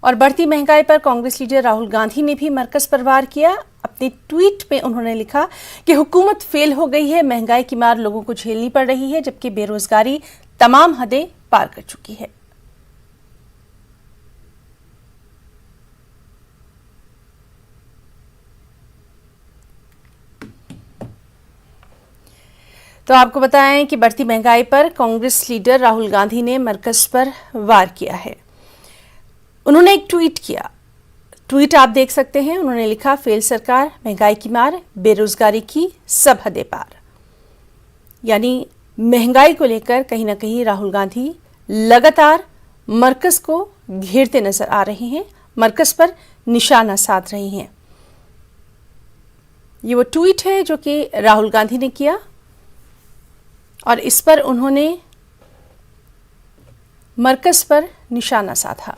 और बढ़ती महंगाई पर कांग्रेस लीडर राहुल गांधी ने भी मरकज पर वार किया। अपने ट्वीट में उन्होंने लिखा कि हुकूमत फेल हो गई है, महंगाई की मार लोगों को झेलनी पड़ रही है, जबकि बेरोजगारी तमाम हदें पार कर चुकी है। तो आपको बताएं कि बढ़ती महंगाई पर कांग्रेस लीडर राहुल गांधी ने मरकज पर वार किया है। उन्होंने एक ट्वीट किया, ट्वीट आप देख सकते हैं। उन्होंने लिखा, फेल सरकार, महंगाई की मार, बेरोजगारी की सब हदें पार। यानी महंगाई को लेकर कहीं ना कहीं राहुल गांधी लगातार मरकज को घेरते नजर आ रहे हैं, मरकज पर निशाना साध रहे हैं। ये वो ट्वीट है जो कि राहुल गांधी ने किया और इस पर उन्होंने मरकज पर निशाना साधा।